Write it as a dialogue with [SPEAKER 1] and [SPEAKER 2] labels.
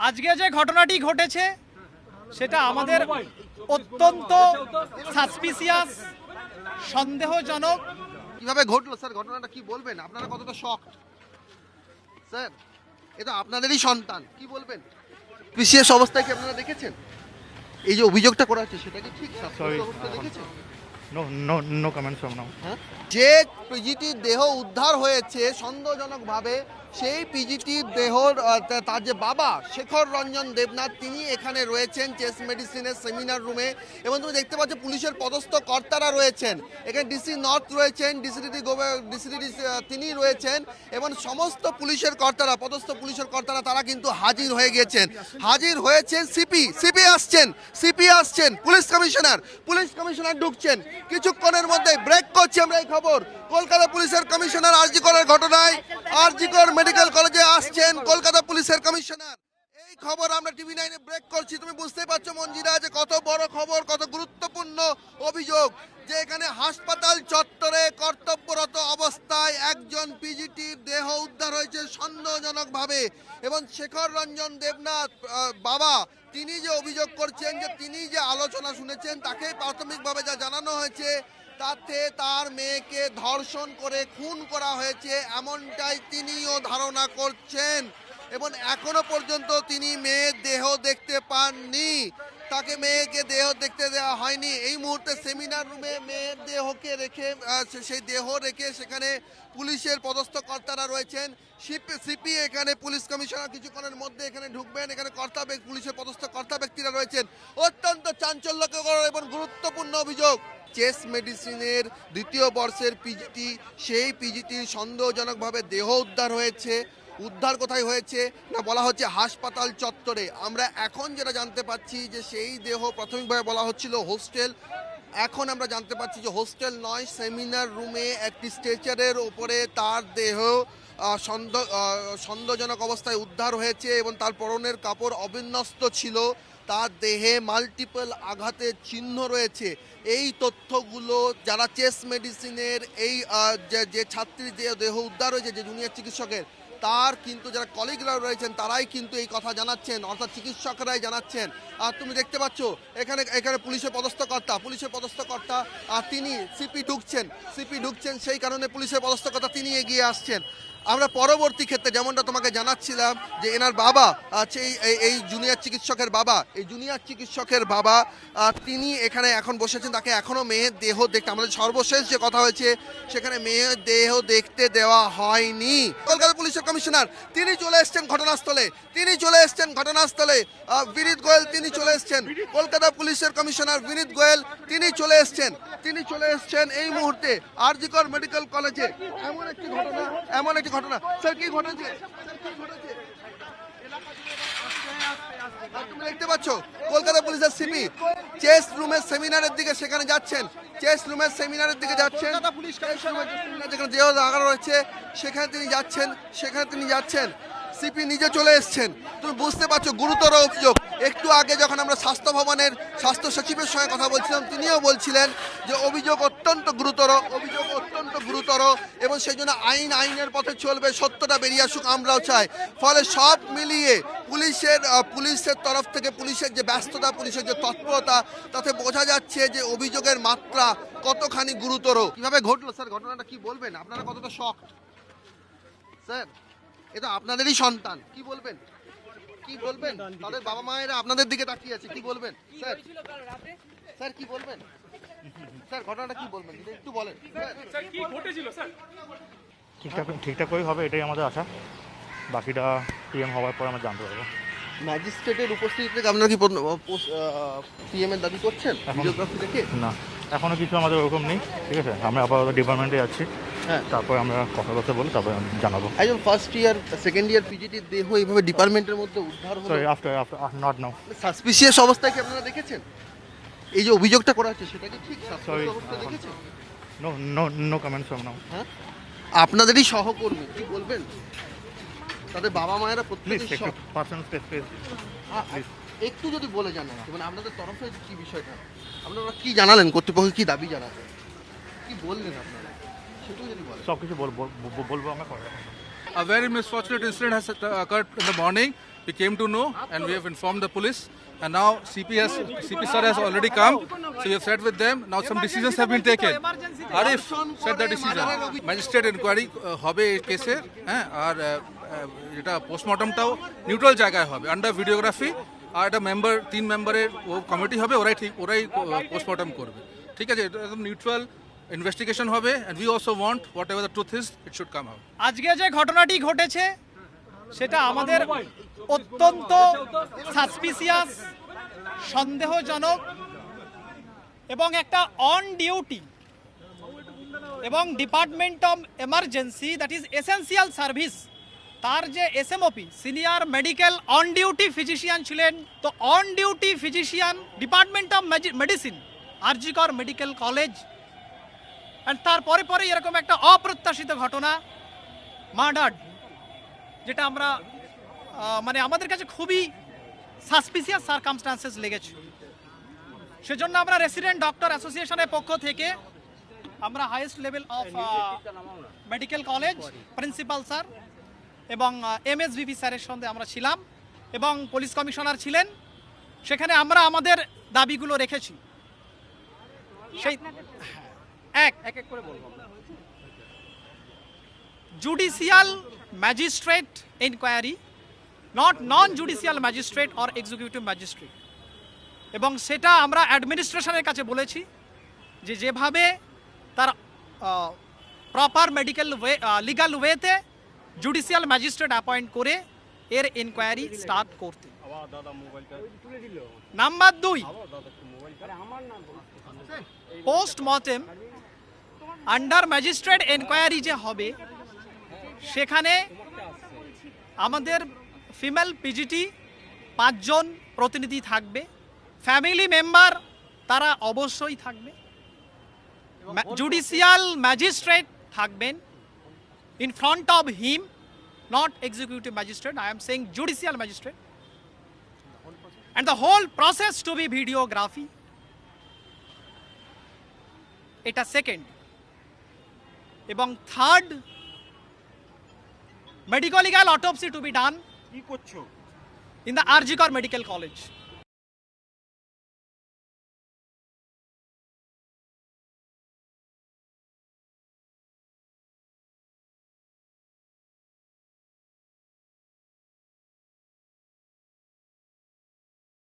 [SPEAKER 1] আজকে যে ঘটনাটি ঘটেছে সেটা আমাদের অত্যন্ত সাসপিসিয়াস, সন্দেহজনক।
[SPEAKER 2] কিভাবে ঘটলো স্যার ঘটনাটা, কি বলবেন? আপনারা কতটা শক স্যার? এটা আপনাদেরই সন্তান, কি বলবেন? বিশেষ অবস্থায় কি আপনারা দেখেছেন? এই যে অভিযোগটা করা হচ্ছে সেটা কি ঠিক?
[SPEAKER 3] Sorry,
[SPEAKER 2] অবস্থায় দেখেছেন?
[SPEAKER 3] no comments from now.
[SPEAKER 2] হ্যাঁ? যে পিজিটির দেহ উদ্ধার হয়েছে সন্দেহজনকভাবে, সেই পিজিটির দেহ তার যে বাবা শেখর রঞ্জন দেবনাথ তিনি এখানে রয়েছেন চেস্ট মেডিসিনের সেমিনার রুমে। এবং তুমি দেখতে পাচ্ছ পুলিশের পদস্থ কর্তারা রয়েছেন এখানে, ডিসি নর্থ রয়েছেন, ডিসিডি তিনি রয়েছেন এবং সমস্ত পুলিশের কর্তারা, পদস্থ পুলিশের কর্তারা তারা কিন্তু হাজির হয়ে গিয়েছেন। হাজির হয়েছেন সিপি আসছেন, পুলিশ কমিশনার ঢুকছেন। কিছুক্ষণের মধ্যে ব্রেক করছি আমরা এই খবর। কলকাতা পুলিশের কমিশনার আরজিকরের ঘটনায় আরজিকর মেডিকেল কলেজে আসছেন কলকাতা পুলিশের কমিশনার। এই খবর আমরা টিভি 9-এ ব্রেক করছি। তুমি বুঝতে পারছো মঞ্জিরা যে কত বড় খবর, কত গুরুত্বপূর্ণ অভিযোগ, যে এখানে হাসপাতাল চত্বরে কর্তব্যরত অবস্থায় একজন পিজিটির দেহ উদ্ধার হয়েছে সন্দেহজনকভাবে। এবং শেখর রঞ্জন দেবনাথ বাবা তিনি যে অভিযোগ করছেন, যে তিনি যে আলোচনা শুনেছেন, তাকে প্রাথমিকভাবে যা জানানো হয়েছে তাতে তার মেয়েকে ধর্ষণ করে খুন করা হয়েছে এমনটাই তিনিও ধারণা করছেন। এবং এখনো পর্যন্ত তিনি মেয়ের দেহ দেখতে পাননি, তাকে মেয়েকে দেহ দেখতে দেওয়া হয়নি। এই মুহূর্তে সেমিনার রুমে মেয়ের দেহকে রেখে সেই দেহ রেখে সেখানে পুলিশের পদস্থ কর্তারা রয়েছেন। সিপি এখানে পুলিশ কমিশনার কিছুক্ষণের মধ্যে এখানে ঢুকবেন। এখানে পুলিশের পদস্থ কর্তা ব্যক্তিরা রয়েছেন। অত্যন্ত চাঞ্চল্যকর এবং গুরুত্বপূর্ণ অভিযোগ, চেস্ট মেডিসিনের দ্বিতীয় বর্ষের পিজিটি, সেই পিজিটির সন্দেহজনকভাবে দেহ উদ্ধার হয়েছে। উদ্ধার কোথায় হয়েছে না, বলা হচ্ছে হাসপাতাল চত্বরে। আমরা এখন যেটা জানতে পাচ্ছি যে সেই দেহ প্রাথমিকভাবে বলা হচ্ছিল হোস্টেল, এখন আমরা জানতে পাচ্ছি যে হোস্টেল নয়, সেমিনার রুমে একটি স্ট্রেচারের ওপরে তার দেহ সন্দেহজনক অবস্থায় উদ্ধার হয়েছে এবং তার পরনের কাপড় অবিন্যস্ত ছিল, তার দেহে মাল্টিপল আঘাতের চিহ্ন রয়েছে। এই তথ্যগুলো যারা চেস্ট মেডিসিনের এই যে ছাত্রীর যে দেহ উদ্ধার হয়েছে, যে জুনিয়র চিকিৎসকের, তার কিন্তু যারা কলিগরা রয়েছেন তারাই কিন্তু এই কথা জানাচ্ছেন, অর্থাৎ চিকিৎসকরাই জানাচ্ছেন। আর তুমি দেখতে পাচ্ছ এখানে পুলিশের পদস্থ কর্তা তিনি সিপি ঢুকছেন, সেই কারণে পুলিশের পদস্থ কর্তা তিনি এগিয়ে আসছেন। আমরা পরবর্তী ক্ষেত্রে যেমনটা তোমাকে জানাচ্ছিলাম যে এনার বাবা আছে, এই জুনিয়র চিকিৎসকের বাবা তিনি এখানে এখন বসেছেন, তাকে এখনও মেয়ের দেহ দেখতে, আমাদের সর্বশেষ যে কথা হয়েছে সেখানে মেয়ের দেহ দেখতে দেওয়া হয়নি। কলকাতা পুলিশের কমিশনার তিনি চলে এসছেন ঘটনাস্থলে, বিনীত গোয়েল তিনি চলে এসছেন, কলকাতা পুলিশের কমিশনার বিনীত গোয়েল তিনি চলে এসছেন এই মুহূর্তে আরজিকর মেডিকেল কলেজে। এমন একটি ঘটনা স্যার, কি ঘটেছে? তুমি দেখতে পাচ্ছ কলকাতা পুলিশের সিপি চেস্ট রুমের সেমিনারের দিকে যাচ্ছেন, যেখানে দেহ রাখা রয়েছে সেখানে তিনি যাচ্ছেন। সিপি নিজে চলে এসছেন। তুমি বুঝতে পারছো গুরুতর অভিযোগ। একটু আগে যখন আমরা স্বাস্থ্য ভবনের স্বাস্থ্য সচিবের সঙ্গে কথা বলছিলাম, তিনিও বলছিলেন যে অভিযোগ অত্যন্ত গুরুতর এবং সেই জন্য আইনের পথে চলবে, সত্যটা বেরিয়ে আসুক আমরাও চাই। ফলে সব মিলিয়ে পুলিশের তরফ থেকে পুলিশের যে ব্যস্ততা, পুলিশের যে তৎপরতা, তাতে বোঝা যাচ্ছে যে অভিযোগের মাত্রা কতখানি গুরুতর। কিভাবে ঘটলো স্যার ঘটনাটা, কি বলবেন? আপনারা কতটা শক স্যার? এটা আপনাদেরই সন্তান, কি বলবেন? তাদের বাবা মায়েরা আপনাদের দিকে তাকিয়ে আছে, কি বলবেন স্যার কি বলবেন স্যার? ঘটনাটা কি বলবেন একটু বলেন স্যার, কি ঘটেছিল স্যার?
[SPEAKER 3] ঠিকঠাকই হবে এটাই আমাদের আশা, বাকিটা পিএম হওয়ার পর আমরা জানতে পারবো।
[SPEAKER 2] ম্যাজিস্ট্রেটের উপস্থিতিতে আপনারা কি পিএম এর দাবি করছেন ভিডিওগ্রাফি দেখে?
[SPEAKER 3] না, এখনো কিছু আমাদের ওরকম নেই, ঠিক আছে। আমরা আপাতত ডিপার্টমেন্টে যাচ্ছি,
[SPEAKER 2] হ্যাঁ,
[SPEAKER 3] তারপর আমরা কথা বলে তারপর জানাবো।
[SPEAKER 2] একজন ফার্স্ট ইয়ার সেকেন্ড ইয়ার পিজিটির দেহ এইভাবে ডিপার্টমেন্টের মধ্যে উদ্ধার হলো,
[SPEAKER 3] আফটার নট নাও।
[SPEAKER 2] সাসপিসিয়াস অবস্থায় কি আপনারা দেখেছেন? এই যে অভিযোগটা করা হচ্ছে সেটা কি ঠিক? সাসপিসিয়াস অবস্থায় দেখেছেন?
[SPEAKER 3] No comments from now.
[SPEAKER 2] হ্যাঁ, আপনাদেরই সহকর্মী, কি বলবেন? তাদের বাবা মায়েরা প্রত্যেকে
[SPEAKER 3] পার্সোনাল স্পেস
[SPEAKER 2] একটু যদি বলে জানান, মানে আপনাদের তরফে কি বিষয়টা, আপনারা কি জানালেন, কর্তৃপক্ষ কি দাবি জানালেন, কি বললেন আপনারা, সেটাও যদি বলেন।
[SPEAKER 3] সব কিছু বলবো আমরা পরে।
[SPEAKER 4] A very misfortunate incident has occurred in the morning We came to know and we have informed the police. And now CP sir has already come. So we have sat with them. Now some decisions have been taken. Arif said the decision. Magistrate inquiry হবে এই কেসের, হ্যাঁ, আর এটা পোস্টমর্টমটাও neutral জায়গায় হবে, under videography. আর একটা member, 3 মেম্বারের ও committee হবে, ওরাই পোস্টমর্টম করবে। ঠিক আছে, এটা একদম নিউট্রাল ইনভেস্টিগেশন হবে। And we also want whatever the truth is, it should come out.
[SPEAKER 1] আজকে যে ঘটনাটি ঘটেছে সেটা আমাদের অত্যন্ত সাসপিসিয়াস, সন্দেহজনক এবং একটা অন ডিউটি এবং department of emergency, that is essential service, তার যে এসএমওপি senior medical on duty physician ছিলেন, তো on duty physician department of medicine RG Kar medical college, and তারপরে পরে এরকম একটা অপ্রত্যাশিত ঘটনা, মার্ডার, যেটা আমরা মানে আমাদের কাছে খুবই সাসপিসিয়াস সারকামস্টান্সেস লেগেছে। সেজন্য আমরা রেসিডেন্ট ডক্টর অ্যাসোসিয়েশনের পক্ষ থেকে আমরা highest level of medical college principal sir এবং এমএসভিপি স্যারের সঙ্গে আমরা ছিলাম এবং পুলিশ কমিশনার ছিলেন। সেখানে আমরা আমাদের দাবিগুলো রেখেছি। সেই এক এক করে বলবো। Judicial magistrate inquiry, not non judicial magistrate or executive magistrate, এবং সেটা আমরা অ্যাডমিনিস্ট্রেশনের কাছে বলেছি যে যেভাবে তার প্রপার মেডিকেল লিগাল ওয়েতে জুডিশিয়াল ম্যাজিস্ট্রেট অ্যাপয়েন্ট করে এর ইনকোয়ারি স্টার্ট করতে। Number 2, postmortem under magistrate enquiry যে হবে সেখানে আমাদের ফিমেল পিজিটি 5 জন প্রতিনিধি থাকবে, ফ্যামিলি মেম্বার তারা অবশ্যই থাকবে, জুডিশিয়াল ম্যাজিস্ট্রেট থাকবেন in front of him, not executive magistrate, I am saying judicial magistrate, and the whole process to be videography. এটা সেকেন্ড। এবং third, medico legal autopsy to be done in the RGCor Medical College.